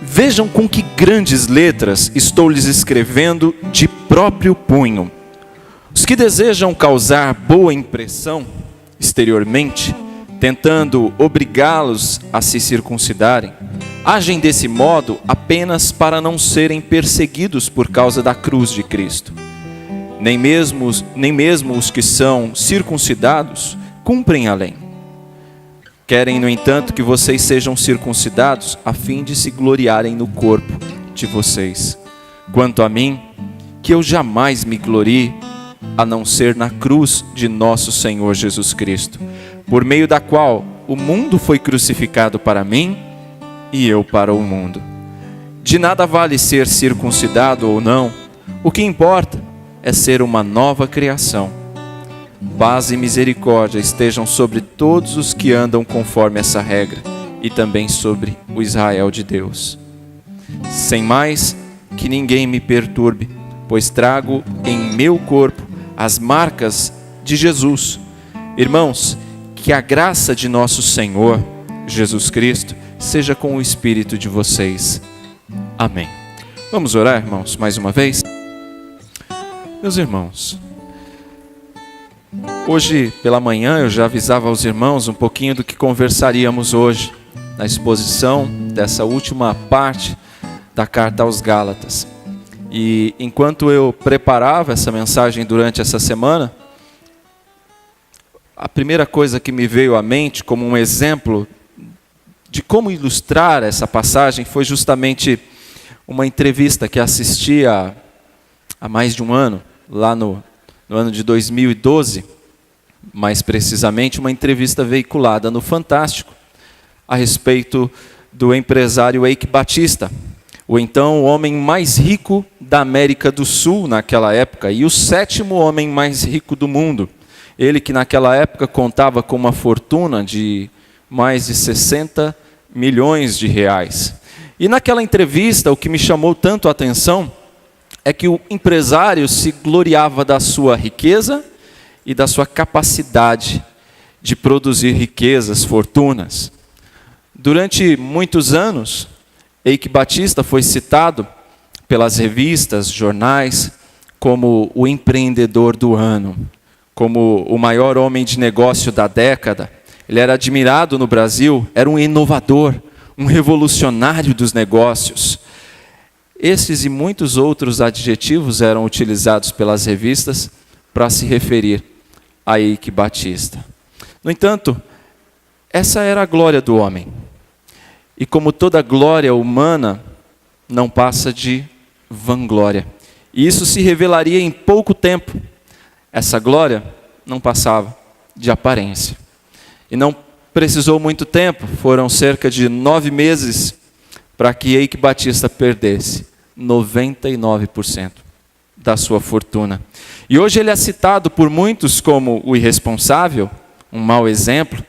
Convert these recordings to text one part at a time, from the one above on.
Vejam com que grandes letras estou lhes escrevendo de próprio punho. Os que desejam causar boa impressão exteriormente, tentando obrigá-los a se circuncidarem, agem desse modo apenas para não serem perseguidos por causa da cruz de Cristo. Nem mesmo os que são circuncidados cumprem a lei. Querem, no entanto, que vocês sejam circuncidados a fim de se gloriarem no corpo de vocês. Quanto a mim, que eu jamais me glorie, a não ser na cruz de nosso Senhor Jesus Cristo, por meio da qual o mundo foi crucificado para mim e eu para o mundo. De nada vale ser circuncidado ou não, o que importa é ser uma nova criação. Paz e misericórdia estejam sobre todos os que andam conforme essa regra, e também sobre o Israel de Deus. Sem mais, que ninguém me perturbe, pois trago em meu corpo as marcas de Jesus. Irmãos, que a graça de nosso Senhor Jesus Cristo seja com o espírito de vocês. Amém. Vamos orar, irmãos, mais uma vez? Meus irmãos, hoje pela manhã eu já avisava aos irmãos um pouquinho do que conversaríamos hoje, na exposição dessa última parte da carta aos Gálatas. E enquanto eu preparava essa mensagem durante essa semana, a primeira coisa que me veio à mente como um exemplo de como ilustrar essa passagem foi justamente uma entrevista que assisti há mais de um ano, lá no ano de 2012, mais precisamente, uma entrevista veiculada no Fantástico a respeito do empresário Eike Batista, o então o homem mais rico da América do Sul naquela época e o 7º homem mais rico do mundo. Ele que naquela época contava com uma fortuna de mais de 60 milhões de reais. E naquela entrevista o que me chamou tanto a atenção é que o empresário se gloriava da sua riqueza e da sua capacidade de produzir riquezas, fortunas. Durante muitos anos, Eike Batista foi citado pelas revistas, jornais, como o empreendedor do ano, como o maior homem de negócio da década. Ele era admirado no Brasil, era um inovador, um revolucionário dos negócios. Esses e muitos outros adjetivos eram utilizados pelas revistas para se referir a Eike Batista. No entanto, essa era a glória do homem. E como toda glória humana, não passa de vanglória. E isso se revelaria em pouco tempo. Essa glória não passava de aparência. E não precisou muito tempo, foram cerca de 9 meses para que Eike Batista perdesse 99% da sua fortuna. E hoje ele é citado por muitos como o irresponsável, um mau exemplo,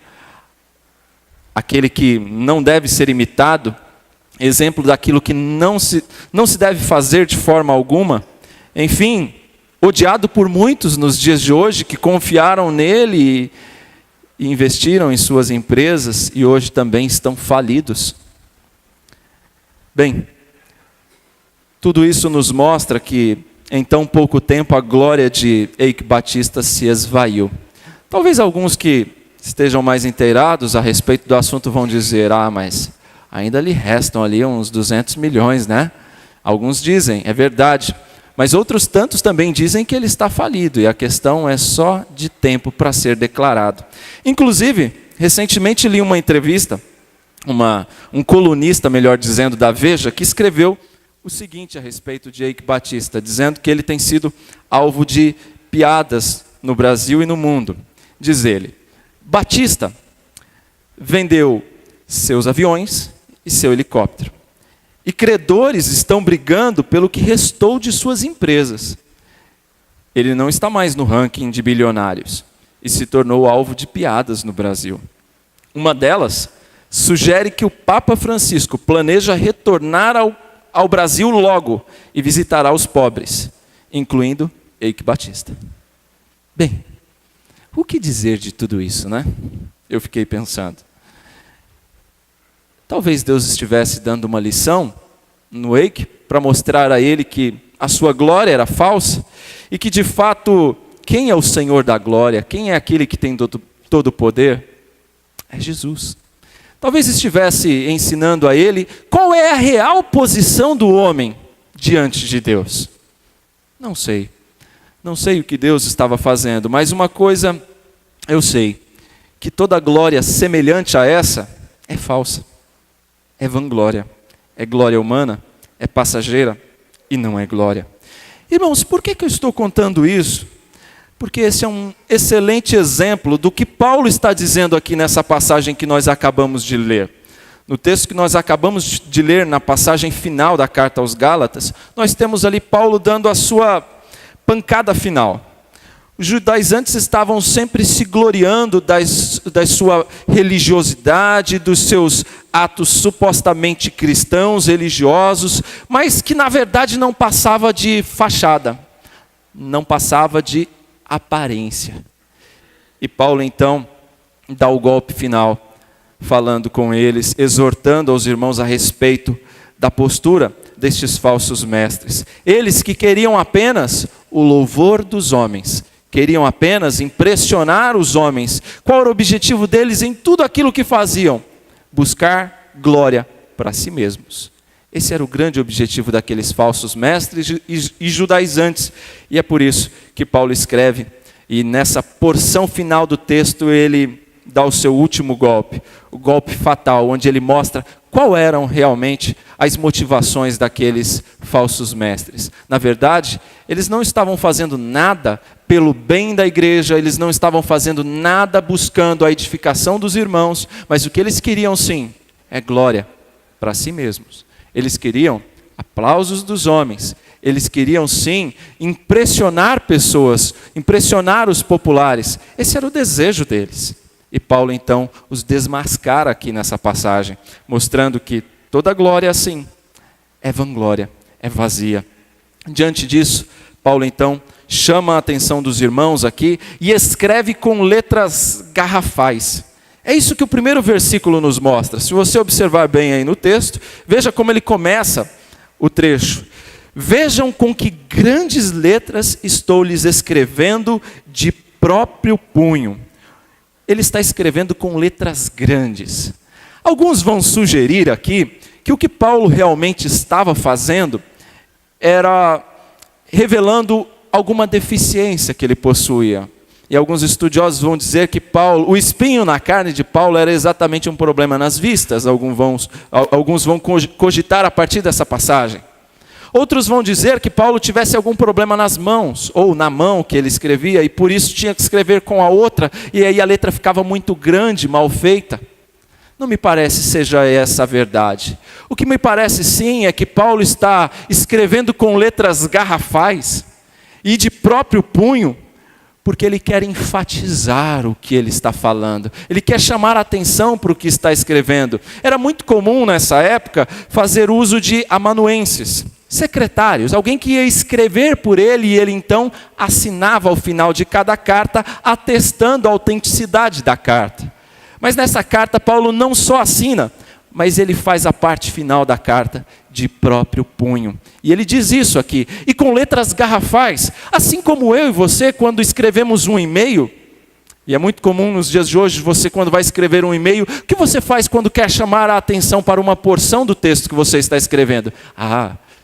aquele que não deve ser imitado, exemplo daquilo que não se deve fazer de forma alguma. Enfim, odiado por muitos nos dias de hoje que confiaram nele e investiram em suas empresas e hoje também estão falidos. Bem, tudo isso nos mostra que em tão pouco tempo a glória de Eike Batista se esvaiu. Talvez alguns que estejam mais inteirados a respeito do assunto vão dizer: mas ainda lhe restam ali uns 200 milhões, né? Alguns dizem, é verdade. Mas outros tantos também dizem que ele está falido e a questão é só de tempo para ser declarado. Inclusive, recentemente li uma entrevista, um colunista, melhor dizendo, da Veja, que escreveu o seguinte a respeito de Eike Batista, dizendo que ele tem sido alvo de piadas no Brasil e no mundo. Diz ele: Batista vendeu seus aviões e seu helicóptero. E credores estão brigando pelo que restou de suas empresas. Ele não está mais no ranking de bilionários e se tornou alvo de piadas no Brasil. Uma delas sugere que o Papa Francisco planeja retornar ao Brasil logo e visitará os pobres, incluindo Eike Batista. Bem, o que dizer de tudo isso, né? Eu fiquei pensando. Talvez Deus estivesse dando uma lição no Wake para mostrar a ele que a sua glória era falsa e que de fato, quem é o Senhor da glória? Quem é aquele que tem todo o poder? É Jesus. Talvez estivesse ensinando a ele qual é a real posição do homem diante de Deus. Não sei. Não sei o que Deus estava fazendo, mas uma coisa eu sei, que toda glória semelhante a essa é falsa. É vanglória, é glória humana, é passageira e não é glória. Irmãos, por que eu estou contando isso? Porque esse é um excelente exemplo do que Paulo está dizendo aqui nessa passagem que nós acabamos de ler. No texto que nós acabamos de ler, na passagem final da carta aos Gálatas, nós temos ali Paulo dando a sua pancada final. Os judaizantes estavam sempre se gloriando da sua religiosidade, dos seus atos supostamente cristãos, religiosos, mas que na verdade não passava de fachada, não passava de aparência. E Paulo então dá o golpe final, falando com eles, exortando aos irmãos a respeito da postura destes falsos mestres. Eles que queriam apenas o louvor dos homens, queriam apenas impressionar os homens. Qual era o objetivo deles em tudo aquilo que faziam? Buscar glória para si mesmos. Esse era o grande objetivo daqueles falsos mestres e judaizantes. E é por isso que Paulo escreve, e nessa porção final do texto ele dá o seu último golpe, o golpe fatal, onde ele mostra qual eram realmente as motivações daqueles falsos mestres. Na verdade, eles não estavam fazendo nada pelo bem da igreja, eles não estavam fazendo nada buscando a edificação dos irmãos, mas o que eles queriam sim, é glória para si mesmos. Eles queriam aplausos dos homens, eles queriam sim impressionar pessoas, impressionar os populares. Esse era o desejo deles. E Paulo então os desmascara aqui nessa passagem, mostrando que toda glória assim é vanglória, é vazia. Diante disso, Paulo então chama a atenção dos irmãos aqui e escreve com letras garrafais. É isso que o primeiro versículo nos mostra. Se você observar bem aí no texto, veja como ele começa o trecho. Vejam com que grandes letras estou lhes escrevendo de próprio punho. Ele está escrevendo com letras grandes. Alguns vão sugerir aqui que o que Paulo realmente estava fazendo era revelando alguma deficiência que ele possuía. E alguns estudiosos vão dizer que o espinho na carne de Paulo era exatamente um problema nas vistas. Alguns vão cogitar a partir dessa passagem. Outros vão dizer que Paulo tivesse algum problema nas mãos, ou na mão que ele escrevia, e por isso tinha que escrever com a outra, e aí a letra ficava muito grande, mal feita. Não me parece seja essa a verdade. O que me parece sim é que Paulo está escrevendo com letras garrafais, e de próprio punho, porque ele quer enfatizar o que ele está falando. Ele quer chamar a atenção para o que está escrevendo. Era muito comum nessa época fazer uso de amanuenses, secretários, alguém que ia escrever por ele e ele então assinava ao final de cada carta, atestando a autenticidade da carta. Mas nessa carta Paulo não só assina, mas ele faz a parte final da carta de próprio punho. E ele diz isso aqui, e com letras garrafais, assim como eu e você quando escrevemos um e-mail, e é muito comum nos dias de hoje, você quando vai escrever um e-mail, o que você faz quando quer chamar a atenção para uma porção do texto que você está escrevendo?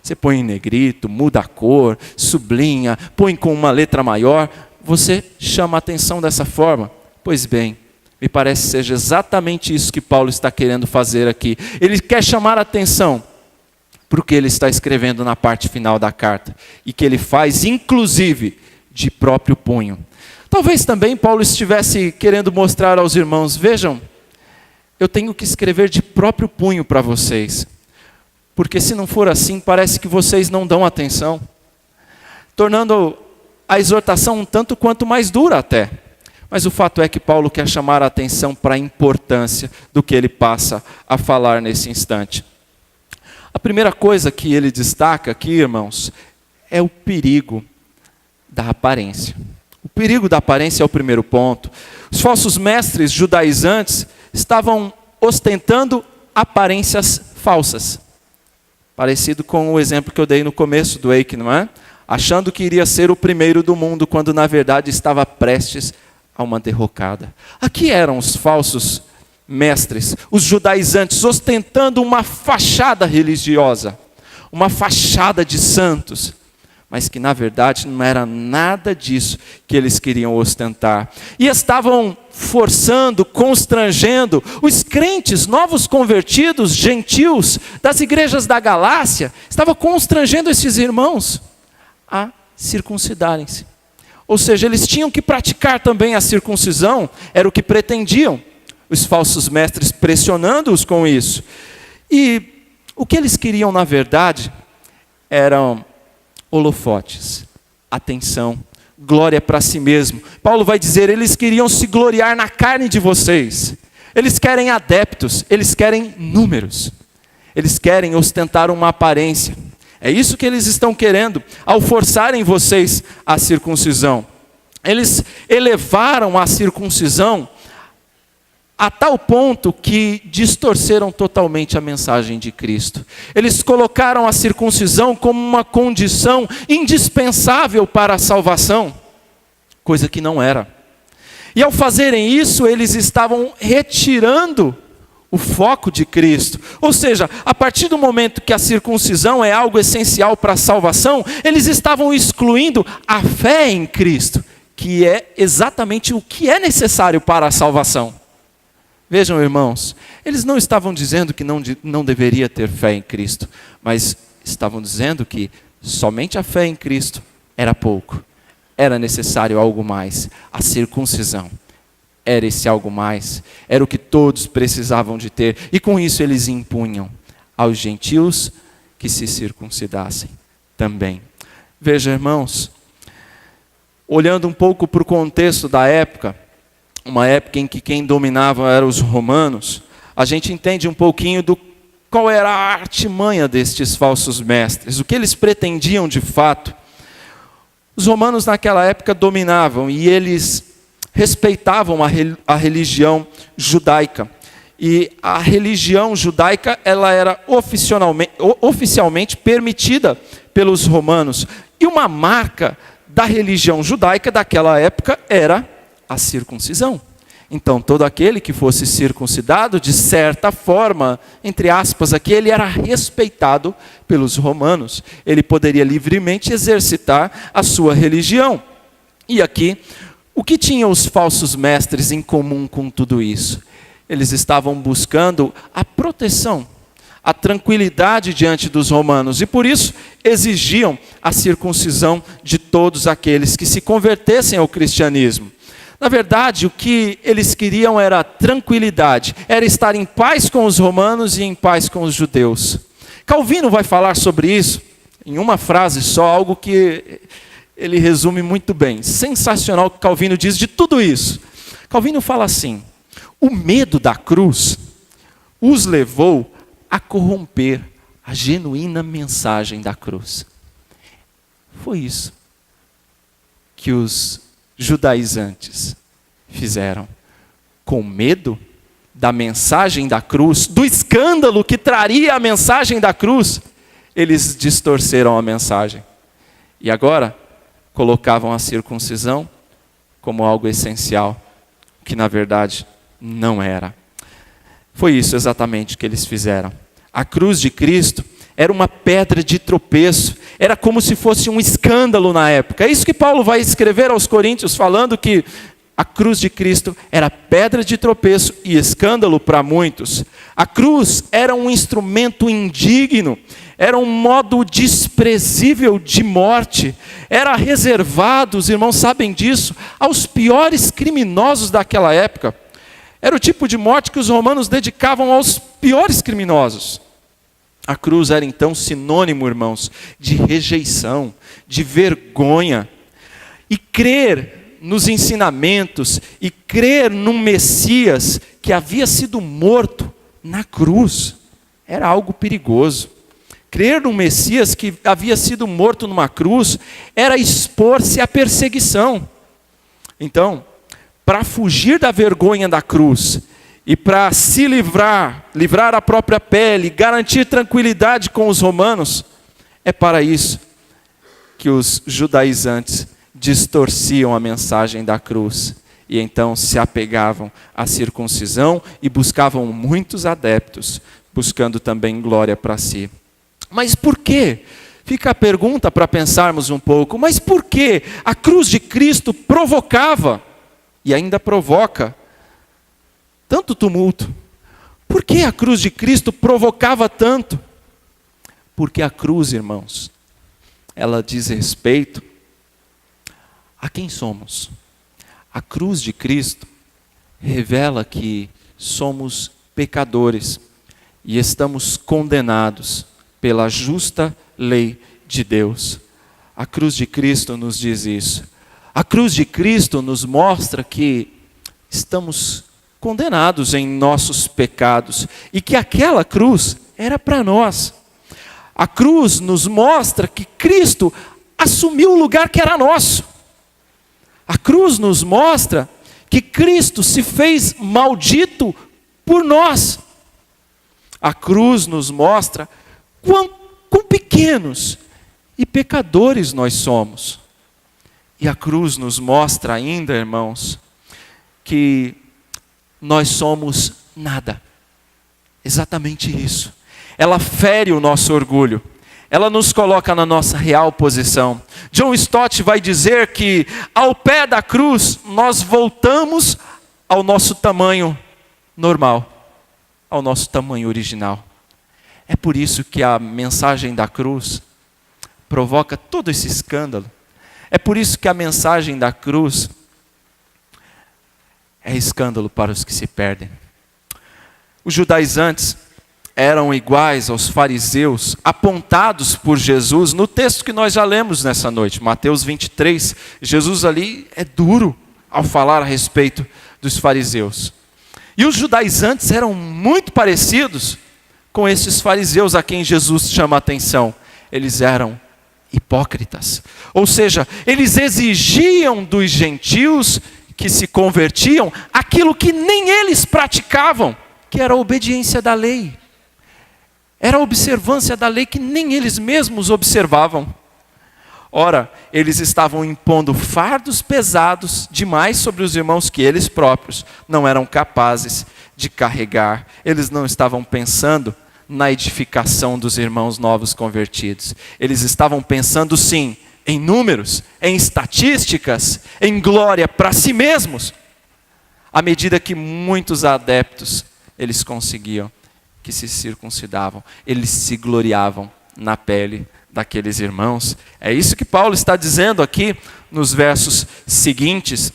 Você põe em negrito, muda a cor, sublinha, põe com uma letra maior, você chama a atenção dessa forma. Pois bem, me parece que seja exatamente isso que Paulo está querendo fazer aqui. Ele quer chamar a atenção para o que ele está escrevendo na parte final da carta, e que ele faz inclusive de próprio punho. Talvez também Paulo estivesse querendo mostrar aos irmãos, vejam, eu tenho que escrever de próprio punho para vocês. Porque se não for assim, parece que vocês não dão atenção, tornando a exortação um tanto quanto mais dura até. Mas o fato é que Paulo quer chamar a atenção para a importância do que ele passa a falar nesse instante. A primeira coisa que ele destaca aqui, irmãos, é o perigo da aparência. O perigo da aparência é o primeiro ponto. Os falsos mestres judaizantes estavam ostentando aparências falsas. Parecido com o exemplo que eu dei no começo do Eike, não é? Achando que iria ser o primeiro do mundo, quando na verdade estava prestes a uma derrocada. Aqui eram os falsos mestres, os judaizantes, ostentando uma fachada religiosa, uma fachada de santos, mas que na verdade não era nada disso que eles queriam ostentar. E estavam forçando, constrangendo os crentes, novos convertidos, gentios, das igrejas da Galácia, estavam constrangendo esses irmãos a circuncidarem-se. Ou seja, eles tinham que praticar também a circuncisão, era o que pretendiam, os falsos mestres pressionando-os com isso. E o que eles queriam na verdade eram holofotes, atenção, glória para si mesmo. Paulo vai dizer, eles queriam se gloriar na carne de vocês. Eles querem adeptos, eles querem números. Eles querem ostentar uma aparência. É isso que eles estão querendo, ao forçarem vocês à circuncisão. Eles elevaram a circuncisão a tal ponto que distorceram totalmente a mensagem de Cristo. Eles colocaram a circuncisão como uma condição indispensável para a salvação, coisa que não era. E ao fazerem isso, eles estavam retirando o foco de Cristo. Ou seja, a partir do momento que a circuncisão é algo essencial para a salvação, eles estavam excluindo a fé em Cristo, que é exatamente o que é necessário para a salvação. Vejam, irmãos, eles não estavam dizendo que não deveria ter fé em Cristo, mas estavam dizendo que somente a fé em Cristo era pouco, era necessário algo mais. A circuncisão era esse algo mais, era o que todos precisavam de ter, e com isso eles impunham aos gentios que se circuncidassem também. Veja, irmãos, olhando um pouco para o contexto da época, uma época em que quem dominava eram os romanos, a gente entende um pouquinho do qual era a artimanha destes falsos mestres, o que eles pretendiam de fato. Os romanos naquela época dominavam e eles respeitavam a religião judaica. E a religião judaica ela era oficialmente permitida pelos romanos. E uma marca da religião judaica daquela época era a circuncisão. Então, todo aquele que fosse circuncidado, de certa forma, entre aspas, aqui, ele era respeitado pelos romanos. Ele poderia livremente exercitar a sua religião. E aqui, o que tinham os falsos mestres em comum com tudo isso? Eles estavam buscando a proteção, a tranquilidade diante dos romanos. E por isso, exigiam a circuncisão de todos aqueles que se convertessem ao cristianismo. Na verdade, o que eles queriam era tranquilidade, era estar em paz com os romanos e em paz com os judeus. Calvino vai falar sobre isso em uma frase só, algo que ele resume muito bem. Sensacional o que Calvino diz de tudo isso. Calvino fala assim: o medo da cruz os levou a corromper a genuína mensagem da cruz. Foi isso que os judaizantes fizeram. Com medo da mensagem da cruz, do escândalo que traria a mensagem da cruz, eles distorceram a mensagem. E agora, colocavam a circuncisão como algo essencial, que na verdade não era. Foi isso exatamente que eles fizeram. A cruz de Cristo era uma pedra de tropeço, era como se fosse um escândalo na época. É isso que Paulo vai escrever aos Coríntios, falando que a cruz de Cristo era pedra de tropeço e escândalo para muitos. A cruz era um instrumento indigno, era um modo desprezível de morte, era reservado, os irmãos sabem disso, aos piores criminosos daquela época. Era o tipo de morte que os romanos dedicavam aos piores criminosos. A cruz era então sinônimo, irmãos, de rejeição, de vergonha. E crer nos ensinamentos, e crer num Messias que havia sido morto na cruz, era algo perigoso. Crer num Messias que havia sido morto numa cruz, era expor-se à perseguição. Então, para fugir da vergonha da cruz e para se livrar a própria pele, garantir tranquilidade com os romanos, é para isso que os judaizantes distorciam a mensagem da cruz e então se apegavam à circuncisão e buscavam muitos adeptos, buscando também glória para si. Mas por quê? Fica a pergunta para pensarmos um pouco, mas por que a cruz de Cristo provocava e ainda provoca tanto tumulto? Por que a cruz de Cristo provocava tanto? Porque a cruz, irmãos, ela diz respeito a quem somos. A cruz de Cristo revela que somos pecadores e estamos condenados pela justa lei de Deus. A cruz de Cristo nos diz isso. A cruz de Cristo nos mostra que estamos condenados em nossos pecados e que aquela cruz era para nós. A cruz nos mostra que Cristo assumiu o lugar que era nosso. A cruz nos mostra que Cristo se fez maldito por nós. A cruz nos mostra quão pequenos e pecadores nós somos. E a cruz nos mostra ainda, irmãos, que nós somos nada. Exatamente isso. Ela fere o nosso orgulho. Ela nos coloca na nossa real posição. John Stott vai dizer que ao pé da cruz nós voltamos ao nosso tamanho normal, ao nosso tamanho original. É por isso que a mensagem da cruz provoca todo esse escândalo. É por isso que a mensagem da cruz é escândalo para os que se perdem. Os judaizantes eram iguais aos fariseus apontados por Jesus no texto que nós já lemos nessa noite, Mateus 23. Jesus ali é duro ao falar a respeito dos fariseus. E os judaizantes eram muito parecidos com esses fariseus a quem Jesus chama a atenção. Eles eram hipócritas. Ou seja, eles exigiam dos gentios que se convertiam aquilo que nem eles praticavam, que era a obediência da lei. Era a observância da lei que nem eles mesmos observavam. Ora, eles estavam impondo fardos pesados demais sobre os irmãos que eles próprios não eram capazes de carregar. Eles não estavam pensando na edificação dos irmãos novos convertidos. Eles estavam pensando, sim, em números, em estatísticas, em glória para si mesmos. À medida que muitos adeptos eles conseguiam, que se circuncidavam, eles se gloriavam na pele daqueles irmãos. É isso que Paulo está dizendo aqui nos versos seguintes.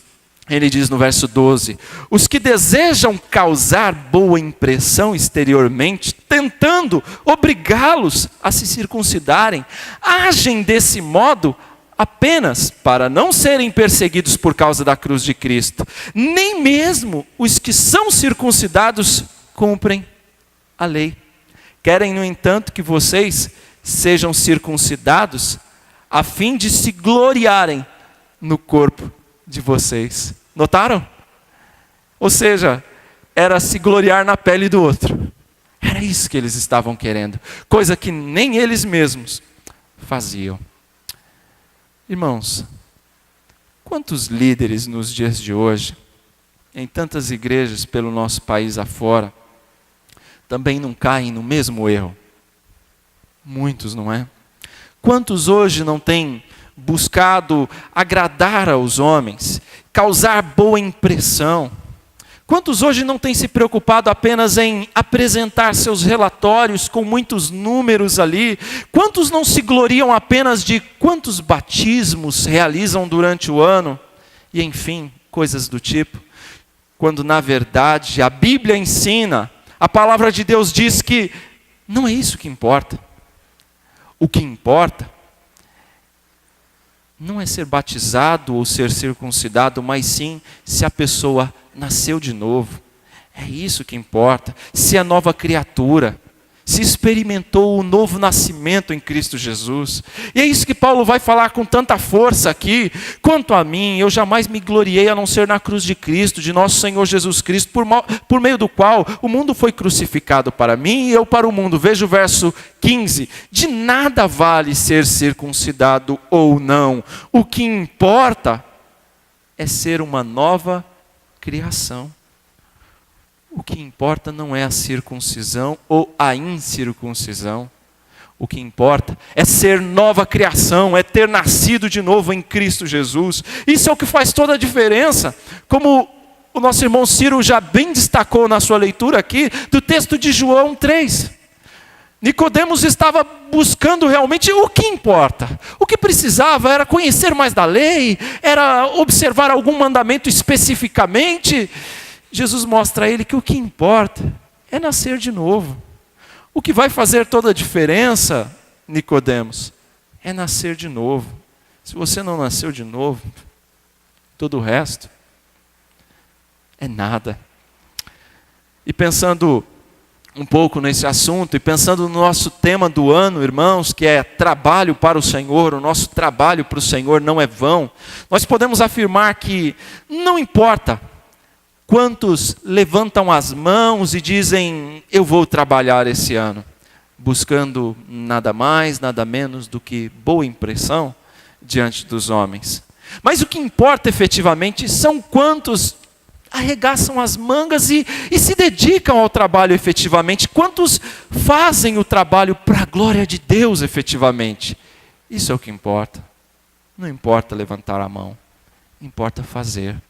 Ele diz no verso 12: os que desejam causar boa impressão exteriormente, tentando obrigá-los a se circuncidarem, agem desse modo apenas para não serem perseguidos por causa da cruz de Cristo. Nem mesmo os que são circuncidados cumprem a lei. Querem, no entanto, que vocês sejam circuncidados a fim de se gloriarem no corpo de vocês. Notaram? Ou seja, era se gloriar na pele do outro. Era isso que eles estavam querendo. Coisa que nem eles mesmos faziam. Irmãos, quantos líderes nos dias de hoje, em tantas igrejas pelo nosso país afora, também não caem no mesmo erro? Muitos, não é? Quantos hoje não têm buscado agradar aos homens, causar boa impressão? Quantos hoje não têm se preocupado apenas em apresentar seus relatórios com muitos números ali? Quantos não se gloriam apenas de quantos batismos realizam durante o ano? E enfim, coisas do tipo. Quando na verdade a Bíblia ensina, a palavra de Deus diz que não é isso que importa. O que importa não é ser batizado ou ser circuncidado, mas sim se a pessoa nasceu de novo. É isso que importa. Se é nova criatura, se experimentou o novo nascimento em Cristo Jesus. E é isso que Paulo vai falar com tanta força aqui. Quanto a mim, eu jamais me gloriei a não ser na cruz de Cristo, de nosso Senhor Jesus Cristo, por meio do qual o mundo foi crucificado para mim e eu para o mundo. Veja o verso 15. De nada vale ser circuncidado ou não. O que importa é ser uma nova criação. O que importa não é a circuncisão ou a incircuncisão. O que importa é ser nova criação, é ter nascido de novo em Cristo Jesus. Isso é o que faz toda a diferença. Como o nosso irmão Ciro já bem destacou na sua leitura aqui, do texto de João 3. Nicodemos estava buscando realmente o que importa. O que precisava era conhecer mais da lei, era observar algum mandamento especificamente. Jesus mostra a ele que o que importa é nascer de novo. O que vai fazer toda a diferença, Nicodemos, é nascer de novo. Se você não nasceu de novo, todo o resto é nada. E pensando um pouco nesse assunto, e pensando no nosso tema do ano, irmãos, que é trabalho para o Senhor, o nosso trabalho para o Senhor não é vão, nós podemos afirmar que não importa quantos levantam as mãos e dizem, eu vou trabalhar esse ano, buscando nada mais, nada menos do que boa impressão diante dos homens. Mas o que importa efetivamente são quantos arregaçam as mangas e se dedicam ao trabalho efetivamente, quantos fazem o trabalho para a glória de Deus efetivamente. Isso é o que importa. Não importa levantar a mão, importa fazer.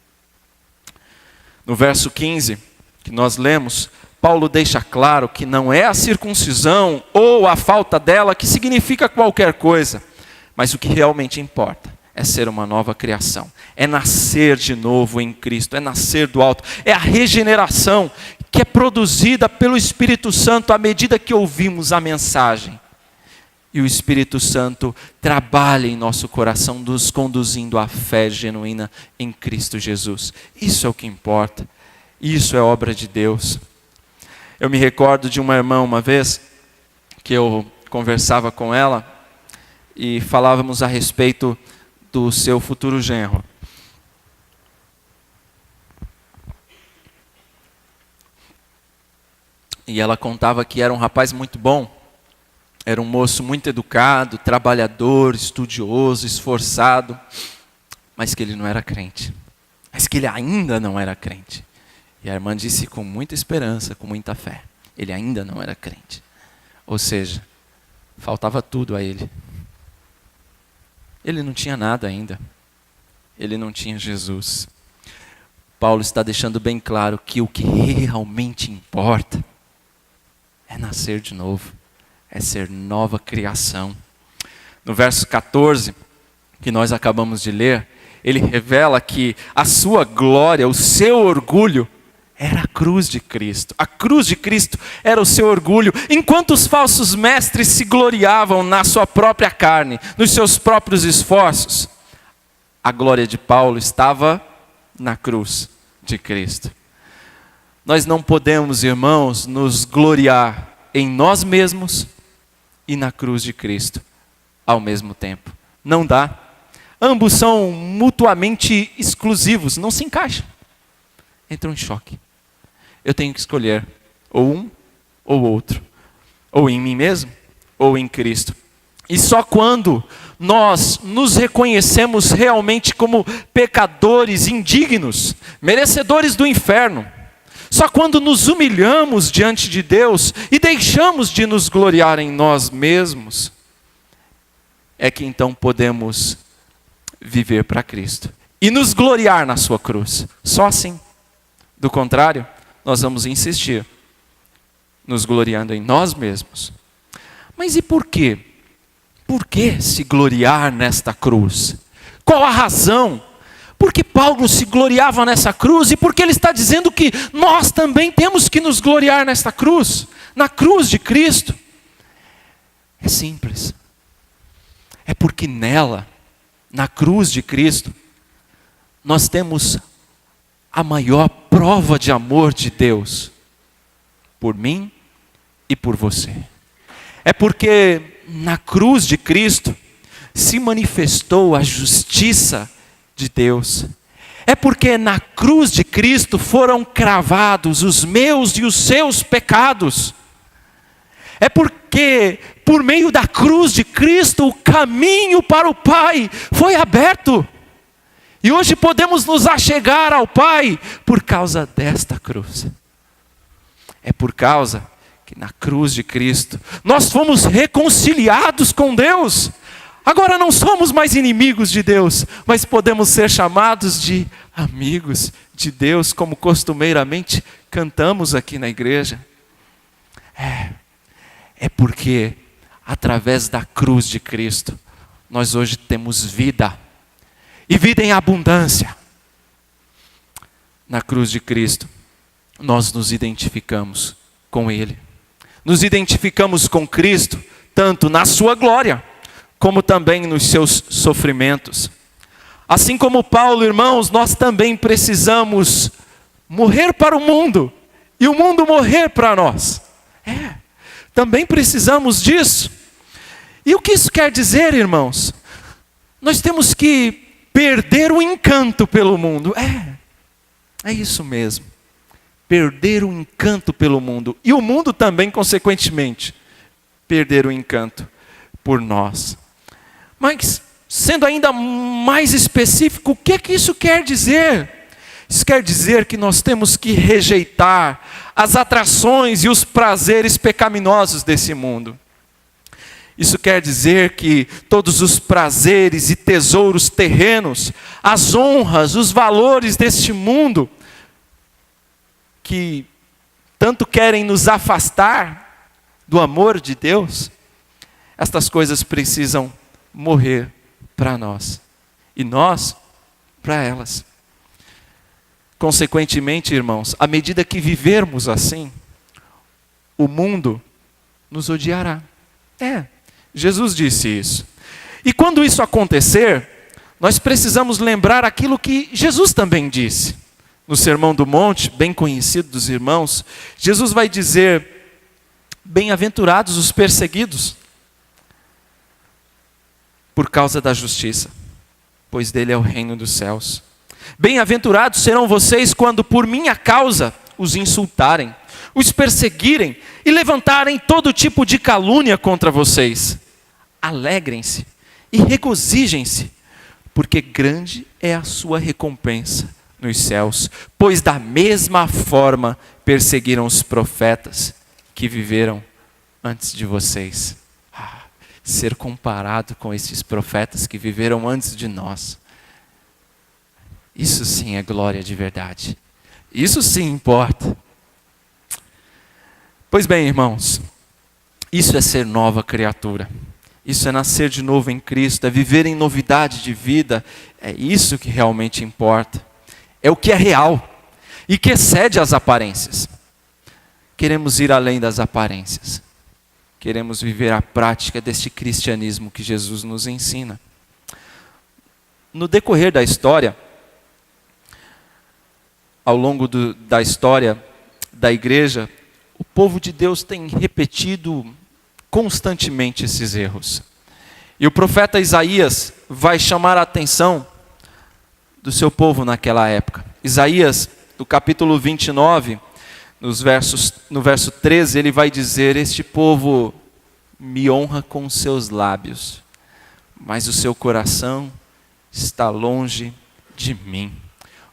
No verso 15, que nós lemos, Paulo deixa claro que não é a circuncisão ou a falta dela que significa qualquer coisa, mas o que realmente importa é ser uma nova criação, é nascer de novo em Cristo, é nascer do alto, é a regeneração que é produzida pelo Espírito Santo à medida que ouvimos a mensagem. E o Espírito Santo trabalha em nosso coração, nos conduzindo à fé genuína em Cristo Jesus. Isso é o que importa. Isso é obra de Deus. Eu me recordo de uma irmã uma vez, que eu conversava com ela, e falávamos a respeito do seu futuro genro. E ela contava que era um rapaz muito bom. Era um moço muito educado, trabalhador, estudioso, esforçado, mas que ele não era crente. Mas que ele ainda não era crente. E a irmã disse com muita esperança, com muita fé, ele ainda não era crente. Ou seja, faltava tudo a ele. Ele não tinha nada ainda. Ele não tinha Jesus. Paulo está deixando bem claro que o que realmente importa é nascer de novo. É ser nova criação. No verso 14, que nós acabamos de ler, ele revela que a sua glória, o seu orgulho, era a cruz de Cristo. A cruz de Cristo era o seu orgulho, enquanto os falsos mestres se gloriavam na sua própria carne, nos seus próprios esforços. A glória de Paulo estava na cruz de Cristo. Nós não podemos, irmãos, nos gloriar em nós mesmos e na cruz de Cristo ao mesmo tempo. Não dá. Ambos são mutuamente exclusivos, não se encaixam. Entram em choque. Eu tenho que escolher ou um ou outro. Ou em mim mesmo, ou em Cristo. E só quando nós nos reconhecemos realmente como pecadores indignos, merecedores do inferno, só quando nos humilhamos diante de Deus e deixamos de nos gloriar em nós mesmos, é que então podemos viver para Cristo e nos gloriar na sua cruz. Só assim. Do contrário, nós vamos insistir nos gloriando em nós mesmos. Mas e por quê? Por que se gloriar nesta cruz? Qual a razão? Porque Paulo se gloriava nessa cruz e porque ele está dizendo que nós também temos que nos gloriar nesta cruz, na cruz de Cristo. É simples. É porque nela, na cruz de Cristo, nós temos a maior prova de amor de Deus por mim e por você. É porque na cruz de Cristo se manifestou a justiça de Deus. É porque na cruz de Cristo foram cravados os meus e os seus pecados. É porque por meio da cruz de Cristo o caminho para o Pai foi aberto. E hoje podemos nos achegar ao Pai por causa desta cruz. É por causa que na cruz de Cristo nós fomos reconciliados com Deus. Agora não somos mais inimigos de Deus, mas podemos ser chamados de amigos de Deus, como costumeiramente cantamos aqui na igreja. É porque através da cruz de Cristo nós hoje temos vida, e vida em abundância. Na cruz de Cristo nós nos identificamos com Ele. Nos identificamos com Cristo, tanto na sua glória, como também nos seus sofrimentos. Assim como Paulo, irmãos, nós também precisamos morrer para o mundo, e o mundo morrer para nós. Também precisamos disso. E o que isso quer dizer, irmãos? Nós temos que perder o encanto pelo mundo. É isso mesmo. Perder o encanto pelo mundo. E o mundo também, consequentemente, perder o encanto por nós. Mas, sendo ainda mais específico, o que é que isso quer dizer? Isso quer dizer que nós temos que rejeitar as atrações e os prazeres pecaminosos desse mundo. Isso quer dizer que todos os prazeres e tesouros terrenos, as honras, os valores deste mundo, que tanto querem nos afastar do amor de Deus, estas coisas precisam morrer para nós, e nós para elas. Consequentemente, irmãos, à medida que vivermos assim, o mundo nos odiará. Jesus disse isso. E quando isso acontecer, nós precisamos lembrar aquilo que Jesus também disse. No Sermão do Monte, bem conhecido dos irmãos, Jesus vai dizer: bem-aventurados os perseguidos por causa da justiça, pois dele é o reino dos céus. Bem-aventurados serão vocês quando por minha causa os insultarem, os perseguirem e levantarem todo tipo de calúnia contra vocês. Alegrem-se e regozijem-se, porque grande é a sua recompensa nos céus, pois da mesma forma perseguiram os profetas que viveram antes de vocês. Ser comparado com esses profetas que viveram antes de nós, isso sim é glória de verdade. Isso sim importa. Pois bem, irmãos, isso é ser nova criatura. Isso é nascer de novo em Cristo, é viver em novidade de vida. É isso que realmente importa. É o que é real e que excede as aparências. Queremos ir além das aparências. Queremos viver a prática deste cristianismo que Jesus nos ensina. No decorrer da história, ao longo da história da igreja, o povo de Deus tem repetido constantemente esses erros. E o profeta Isaías vai chamar a atenção do seu povo naquela época. Isaías, do capítulo 29, no verso 13, ele vai dizer: este povo me honra com os seus lábios, mas o seu coração está longe de mim.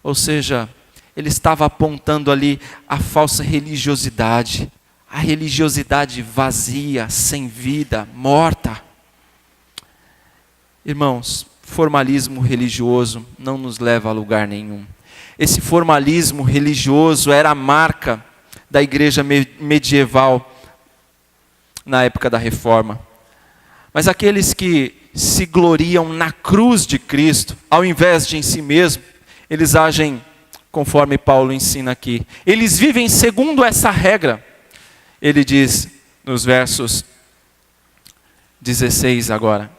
Ou seja, ele estava apontando ali a falsa religiosidade, a religiosidade vazia, sem vida, morta. Irmãos, formalismo religioso não nos leva a lugar nenhum. Esse formalismo religioso era a marca da igreja medieval na época da Reforma. Mas aqueles que se gloriam na cruz de Cristo, ao invés de em si mesmo, eles agem conforme Paulo ensina aqui. Eles vivem segundo essa regra. Ele diz nos versos 16 agora: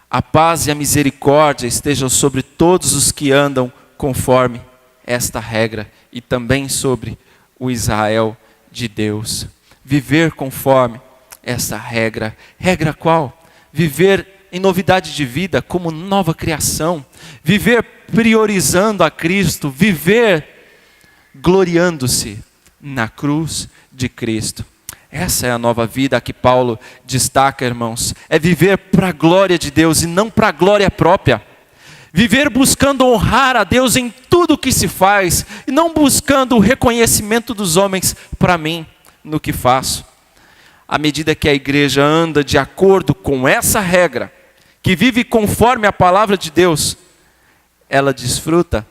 a paz e a misericórdia estejam sobre todos os que andam conforme esta regra, e também sobre o Israel de Deus. Viver conforme essa regra. Regra qual? Viver em novidade de vida, como nova criação. Viver priorizando a Cristo. Viver gloriando-se na cruz de Cristo. Essa é a nova vida que Paulo destaca, irmãos. É viver para a glória de Deus e não para a glória própria. Viver buscando honrar a Deus em tudo que se faz e não buscando o reconhecimento dos homens para mim no que faço. À medida que a igreja anda de acordo com essa regra, que vive conforme a palavra de Deus, ela desfruta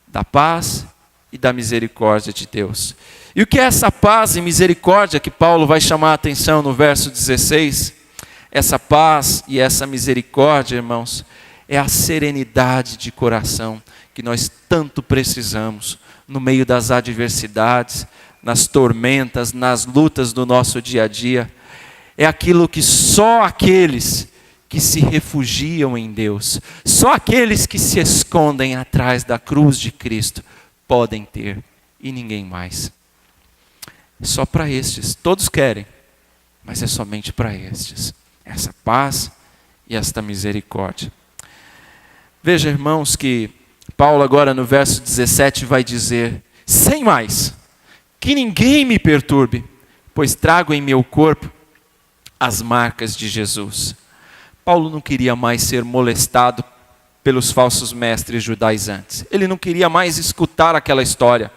da paz e da misericórdia de Deus. E o que é essa paz e misericórdia que Paulo vai chamar a atenção no verso 16? Essa paz e essa misericórdia, irmãos, é a serenidade de coração que nós tanto precisamos no meio das adversidades, nas tormentas, nas lutas do nosso dia a dia. É aquilo que só aqueles que se refugiam em Deus, só aqueles que se escondem atrás da cruz de Cristo podem ter, e ninguém mais. Só para estes, todos querem, mas é somente para estes, essa paz e esta misericórdia. Veja, irmãos, que Paulo agora no verso 17 vai dizer: sem mais, que ninguém me perturbe, pois trago em meu corpo as marcas de Jesus. Paulo não queria mais ser molestado pelos falsos mestres judaizantes. Ele não queria mais escutar aquela história.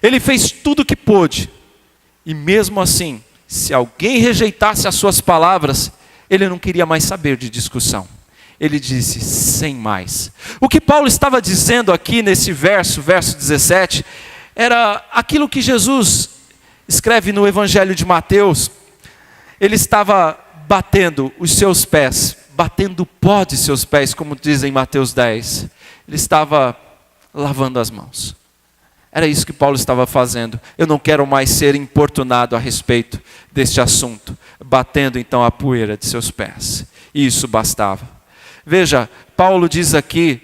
Ele fez tudo o que pôde. E mesmo assim, se alguém rejeitasse as suas palavras, ele não queria mais saber de discussão. Ele disse, sem mais. O que Paulo estava dizendo aqui nesse verso 17, era aquilo que Jesus escreve no Evangelho de Mateus. Ele estava batendo os seus pés, batendo o pó de seus pés, como diz em Mateus 10. Ele estava lavando as mãos. Era isso que Paulo estava fazendo. Eu não quero mais ser importunado a respeito deste assunto. Batendo então a poeira de seus pés. E isso bastava. Veja, Paulo diz aqui,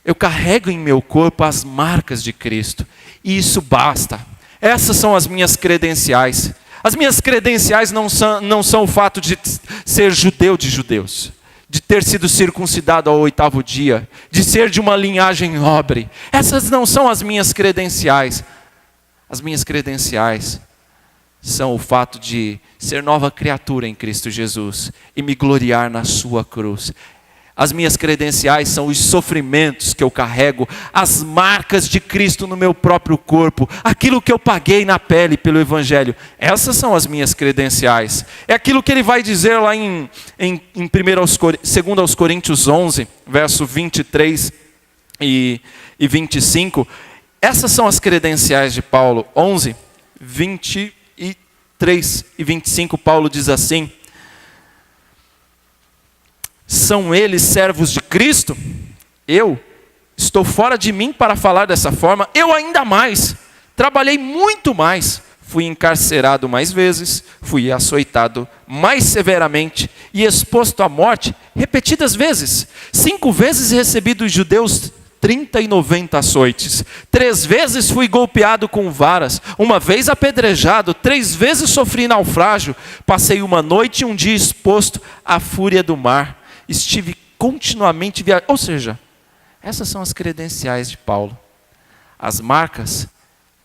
eu carrego em meu corpo as marcas de Cristo. E isso basta. Essas são as minhas credenciais. As minhas credenciais não são o fato de ser judeu de judeus, de ter sido circuncidado ao 8º dia, de ser de uma linhagem nobre. Essas não são as minhas credenciais. As minhas credenciais são o fato de ser nova criatura em Cristo Jesus e me gloriar na sua cruz. As minhas credenciais são os sofrimentos que eu carrego, as marcas de Cristo no meu próprio corpo, aquilo que eu paguei na pele pelo Evangelho. Essas são as minhas credenciais. É aquilo que ele vai dizer lá em 2 Coríntios 11, verso 23 e 25. Essas são as credenciais de Paulo. 11, 23 e 25, Paulo diz assim: são eles servos de Cristo? Eu estou fora de mim para falar dessa forma. Eu ainda mais, trabalhei muito mais. Fui encarcerado mais vezes, fui açoitado mais severamente e exposto à morte repetidas vezes. 5 vezes recebi dos judeus 30 e 90 açoites. 3 vezes fui golpeado com varas. 1 vez apedrejado. 3 vezes sofri naufrágio. Passei 1 noite e 1 dia exposto à fúria do mar. Estive continuamente viajando. Ou seja, essas são as credenciais de Paulo. As marcas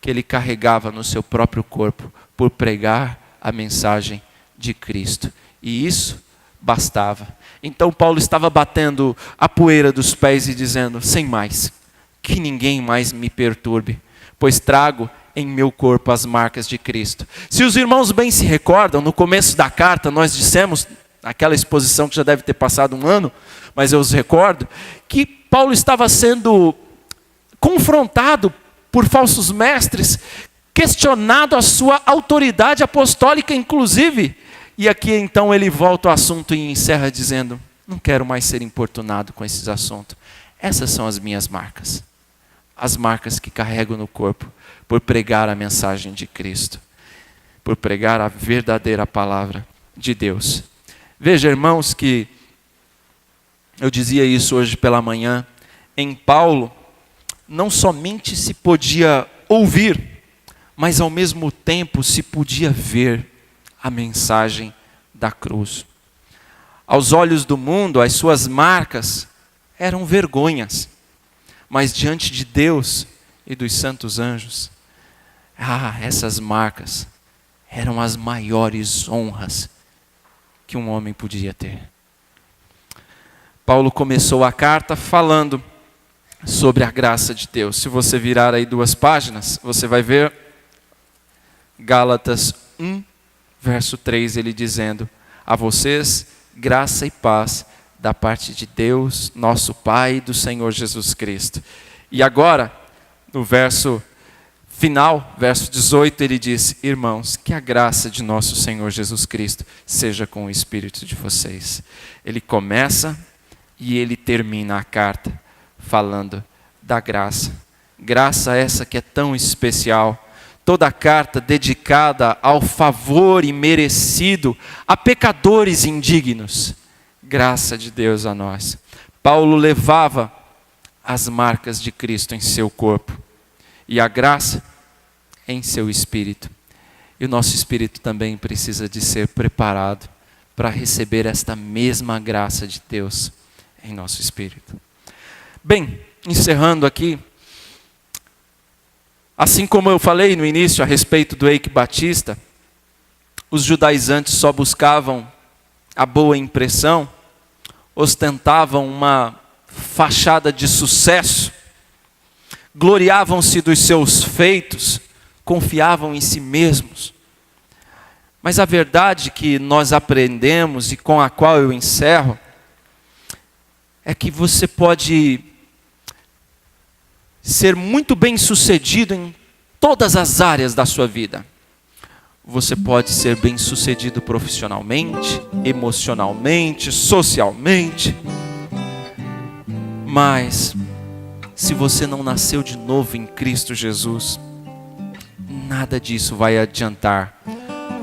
que ele carregava no seu próprio corpo por pregar a mensagem de Cristo. E isso bastava. Então Paulo estava batendo a poeira dos pés e dizendo, sem mais, que ninguém mais me perturbe, pois trago em meu corpo as marcas de Cristo. Se os irmãos bem se recordam, no começo da carta nós dissemos, aquela exposição que já deve ter passado 1 ano, mas eu os recordo, que Paulo estava sendo confrontado por falsos mestres, questionado a sua autoridade apostólica inclusive. E aqui então ele volta ao assunto e encerra dizendo, não quero mais ser importunado com esses assuntos. Essas são as minhas marcas. As marcas que carrego no corpo por pregar a mensagem de Cristo. Por pregar a verdadeira palavra de Deus. Veja, irmãos, que eu dizia isso hoje pela manhã, em Paulo, não somente se podia ouvir, mas ao mesmo tempo se podia ver a mensagem da cruz. Aos olhos do mundo, as suas marcas eram vergonhas, mas diante de Deus e dos santos anjos, essas marcas eram as maiores honras que um homem podia ter. Paulo começou a carta falando sobre a graça de Deus. Se você virar aí 2 páginas, você vai ver Gálatas 1, verso 3, ele dizendo: a vocês, graça e paz da parte de Deus, nosso Pai, e do Senhor Jesus Cristo. E agora, no verso final, verso 18, ele diz: irmãos, que a graça de nosso Senhor Jesus Cristo seja com o espírito de vocês. Ele começa e ele termina a carta falando da graça. Graça essa que é tão especial. Toda a carta dedicada ao favor imerecido a pecadores indignos. Graça de Deus a nós. Paulo levava as marcas de Cristo em seu corpo e a graça em seu espírito. E o nosso espírito também precisa de ser preparado para receber esta mesma graça de Deus em nosso espírito. Bem, encerrando aqui, assim como eu falei no início a respeito do Eike Batista, os judaizantes só buscavam a boa impressão, ostentavam uma fachada de sucesso, gloriavam-se dos seus feitos, confiavam em si mesmos. Mas a verdade que nós aprendemos e com a qual eu encerro, é que você pode ser muito bem sucedido em todas as áreas da sua vida. Você pode ser bem sucedido profissionalmente, emocionalmente, socialmente. Mas, se você não nasceu de novo em Cristo Jesus, nada disso vai adiantar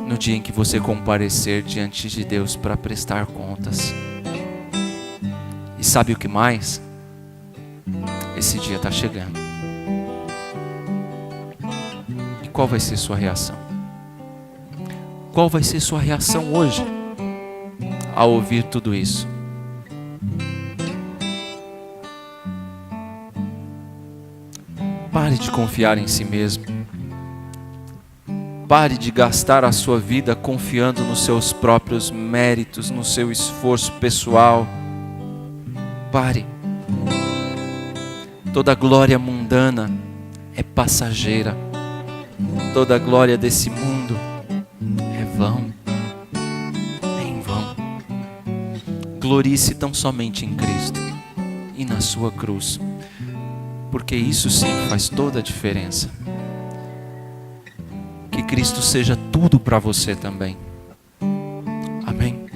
no dia em que você comparecer diante de Deus para prestar contas. E sabe o que mais? Esse dia está chegando. E qual vai ser sua reação? Qual vai ser sua reação hoje ao ouvir tudo isso? Pare de confiar em si mesmo. Pare de gastar a sua vida confiando nos seus próprios méritos, no seu esforço pessoal. Pare. Toda glória mundana é passageira. Toda glória desse mundo é vão. É em vão. Glorie-se tão somente em Cristo e na sua cruz, porque isso sim faz toda a diferença. Que Cristo seja tudo para você também. Amém?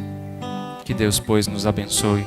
Que Deus, pois, nos abençoe.